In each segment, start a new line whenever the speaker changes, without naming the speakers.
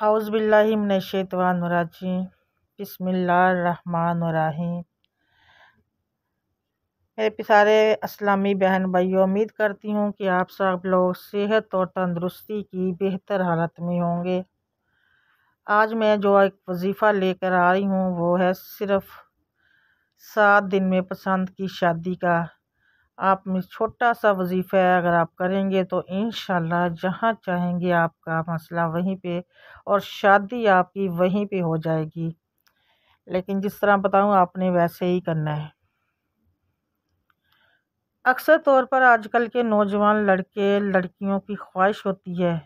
اعوذ باللہ من الشیطان الرجیم بسم اللہ الرحمن الرحیم۔ میرے پیارے اسلامی بہن بھائیوں، امید کرتی ہوں کہ آپ سب لوگ صحت اور تندرستی کی بہتر حالت میں ہوں گے۔ آج میں جو ایک وظیفہ لے کر آ رہی ہوں وہ ہے صرف 7 دن میں پسند کی شادی کا۔ آپ میں چھوٹا سا وظیفہ ہے، اگر آپ کریں گے تو انشاءاللہ جہاں چاہیں گے آپ کا مسئلہ وہیں پہ اور شادی آپ کی وہیں پہ ہو جائے گی۔ لیکن جس طرح بتاؤں آپ نے ویسے ہی کرنا ہے۔ اکثر طور پر آج کل کے نوجوان لڑکے لڑکیوں کی خواہش ہوتی ہے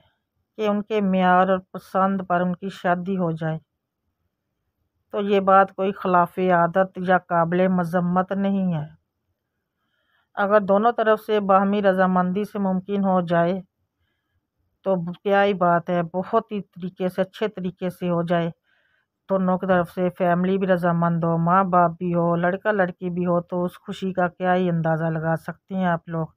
کہ ان کے معیار اور پسند پر ان کی شادی ہو جائے، تو یہ بات کوئی خلاف عادت یا قابل مذمت نہیں ہے۔ اگر دونوں طرف سے باہمی رضامندی سے ممکن ہو جائے تو کیا ہی بات ہے، بہت ہی طریقے سے اچھے طریقے سے ہو جائے، دونوں کی طرف سے فیملی بھی رضامند ہو، ماں باپ بھی ہو، لڑکا لڑکی بھی ہو، تو اس خوشی کا کیا ہی اندازہ لگا سکتے ہیں آپ لوگ۔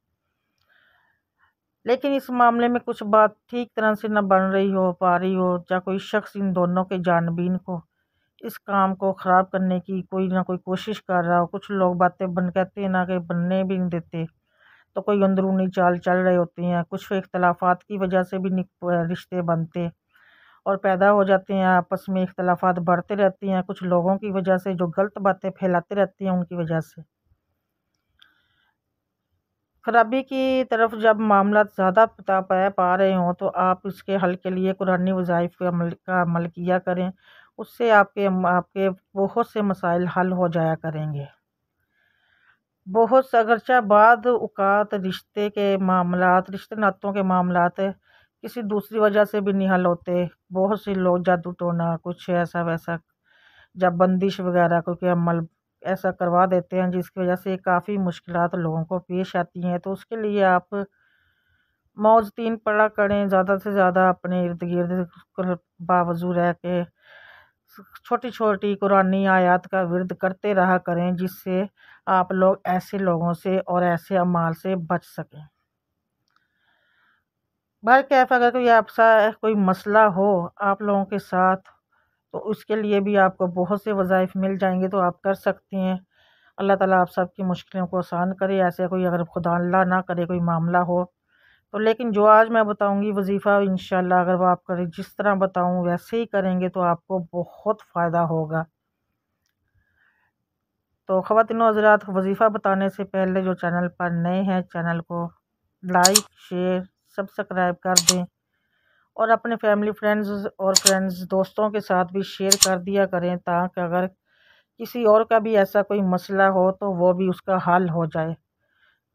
لیکن اس معاملے میں کچھ بات ٹھیک طرح سے نہ بن رہی ہو پا رہی ہو، یا کوئی شخص ان دونوں کے جانبین کو اس کام کو خراب کرنے کی کوئی نہ کوئی کوشش کر رہا ہو۔ کچھ لوگ باتیں کہتے ہیں نہ کہ بننے بھی نہیں دیتے، تو کوئی اندرونی چال چل رہے ہوتے ہیں۔ کچھ اختلافات کی وجہ سے بھی رشتے بنتے اور پیدا ہو جاتے ہیں، آپس میں اختلافات بڑھتے رہتے ہیں، کچھ لوگوں کی وجہ سے جو غلط باتیں پھیلاتے رہتے ہیں ان کی وجہ سے۔ خرابی کی طرف جب معاملات زیادہ پا رہے ہوں تو آپ اس کے حل کے لیے قرآنی وظائف کا عمل کیا کریں، اس سے آپ کے بہت سے مسائل حل ہو جایا کریں گے۔ بہت سے اگرچہ بعض اوقات رشتے ناتوں کے معاملات کسی دوسری وجہ سے بھی نہیں حل ہوتے۔ بہت سے لوگ جادو ٹونا کچھ ایسا ویسا جب بندش وغیرہ کوئی عمل ایسا کروا دیتے ہیں جس کی وجہ سے کافی مشکلات لوگوں کو پیش آتی ہیں، تو اس کے لیے آپ موعظتین پڑھا کریں، زیادہ سے زیادہ اپنے ارد گرد باوضو رہ کے چھوٹی چھوٹی قرآنی آیات کا ورد کرتے رہا کریں، جس سے آپ لوگ ایسے لوگوں سے اور ایسے اعمال سے بچ سکیں۔ بہرکیف اگر کوئی مسئلہ ہو آپ لوگوں کے ساتھ تو اس کے لیے بھی آپ کو بہت سے وظائف مل جائیں گے، تو آپ کر سکتے ہیں۔ اللہ تعالیٰ آپ سب کی مشکلوں کو آسان کرے۔ ایسے کوئی اگر خدا اللہ نہ کرے کوئی معاملہ ہو تو، لیکن جو آج میں بتاؤں گی وظیفہ انشاءاللہ اگر وہ آپ کریں جس طرح بتاؤں ویسے ہی کریں گے تو آپ کو بہت فائدہ ہوگا۔ تو خواتین و حضرات، وظیفہ بتانے سے پہلے جو چینل پر نئے ہیں چینل کو لائک شیئر سبسکرائب کر دیں، اور اپنے فیملی فرینڈز دوستوں کے ساتھ بھی شیئر کر دیا کریں، تاکہ اگر کسی اور کا بھی ایسا کوئی مسئلہ ہو تو وہ بھی اس کا حل ہو جائے۔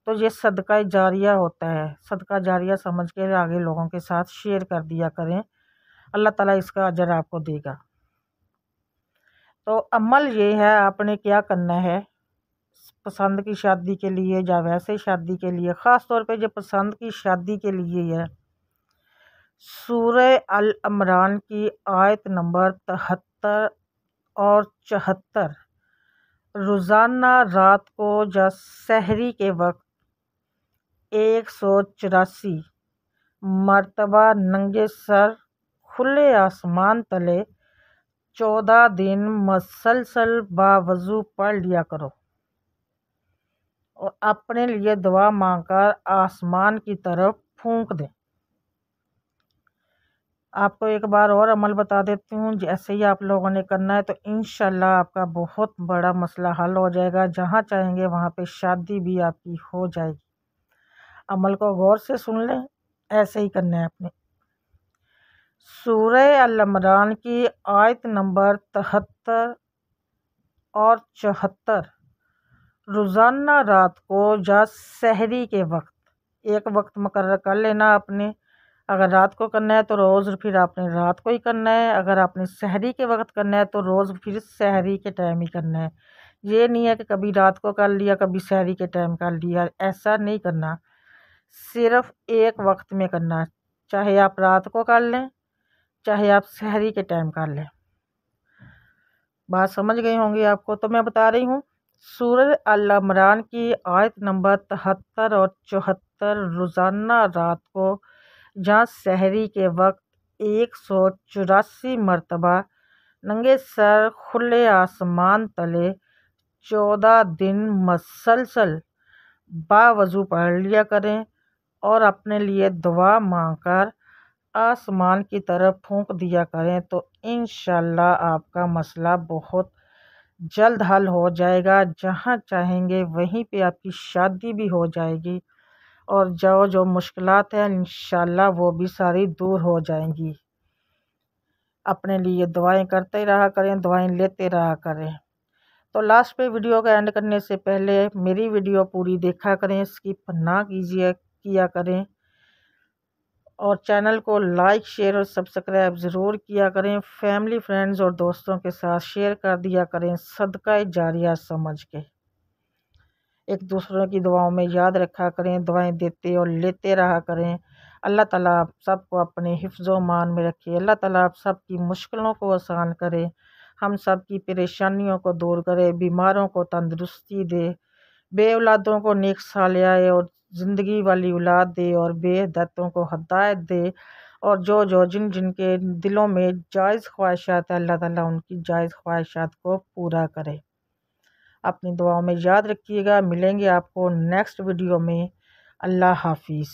تو یہ صدقہ جاریہ ہوتا ہے، صدقہ جاریہ سمجھ کے آگے لوگوں کے ساتھ شیئر کر دیا کریں، اللہ تعالیٰ اس کا اجر آپ کو دے گا۔ تو عمل یہ ہے، آپ نے کیا کرنا ہے پسند کی شادی کے لیے یا ویسے شادی کے لیے، خاص طور پہ جو پسند کی شادی کے لیے ہے، سورہ العمران کی آیت نمبر 73 اور 74 روزانہ رات کو یا سحری کے وقت 184 مرتبہ ننگے سر کھلے آسمان تلے 14 دن مسلسل باوضو پڑھ لیا کرو، اور اپنے لیے دعا مانگ کر آسمان کی طرف پھونک دیں۔ آپ کو ایک بار اور عمل بتا دیتی ہوں، جیسے ہی آپ لوگوں نے کرنا ہے تو انشاءاللہ آپ کا بہت بڑا مسئلہ حل ہو جائے گا، جہاں چاہیں گے وہاں پہ شادی بھی آپ کی ہو جائے گی۔ عمل کو غور سے سن لیں، ایسے ہی کرنا ہے اپنے۔ سورہ العمران کی آیت نمبر 73 اور 74 روزانہ رات کو یا سحری کے وقت، ایک وقت مقرر کر لینا اپنے، اگر رات کو کرنا ہے تو روز پھر آپ نے رات کو ہی کرنا ہے، اگر آپ نے سحری کے وقت کرنا ہے تو روز پھر سحری کے ٹائم ہی کرنا ہے۔ یہ نہیں ہے کہ کبھی رات کو کر لیا کبھی سحری کے ٹائم کر لیا، ایسا نہیں کرنا، صرف ایک وقت میں کرنا، چاہے آپ رات کو کر لیں چاہے آپ سحری کے ٹائم کر لیں۔ بات سمجھ گئے ہوں گے آپ کو، تو میں بتا رہی ہوں سورہ العمران کی آیت نمبر 73 اور 74 روزانہ رات کو یا سحری کے وقت 184 مرتبہ ننگے سر کھلے آسمان تلے 14 دن مسلسل باوضو پڑھ لیا کریں، اور اپنے لیے دعا مانگ کر آسمان کی طرف پھونک دیا کریں تو انشاءاللہ آپ کا مسئلہ بہت جلد حل ہو جائے گا۔ جہاں چاہیں گے وہیں پہ آپ کی شادی بھی ہو جائے گی، اور جو مشکلات ہیں انشاءاللہ وہ بھی ساری دور ہو جائیں گی۔ اپنے لیے دعائیں کرتے رہا کریں، دعائیں لیتے رہا کریں۔ تو لاسٹ پہ ویڈیو کا اینڈ کرنے سے پہلے میری ویڈیو پوری دیکھا کریں، اسکپ نہ کیا کریں، اور چینل کو لائک شیئر اور سبسکرائب ضرور کیا کریں۔ فیملی فرینڈز اور دوستوں کے ساتھ شیئر کر دیا کریں صدقہ جاریہ سمجھ کے۔ ایک دوسروں کی دعاؤں میں یاد رکھا کریں، دعائیں دیتے اور لیتے رہا کریں۔ اللہ تعالیٰ آپ سب کو اپنے حفظ و امان میں رکھے، اللہ تعالیٰ آپ سب کی مشکلوں کو آسان کرے، ہم سب کی پریشانیوں کو دور کرے، بیماروں کو تندرستی دے، بے اولادوں کو نیک صالحہ اور زندگی والی اولاد دے، اور بے ہدایتوں کو ہدایت دے، اور جن کے دلوں میں جائز خواہشات ہیں اللہ تعالیٰ ان کی جائز خواہشات کو پورا کرے۔ اپنی دعاؤں میں یاد رکھیے گا۔ ملیں گے آپ کو نیکسٹ ویڈیو میں۔ اللہ حافظ۔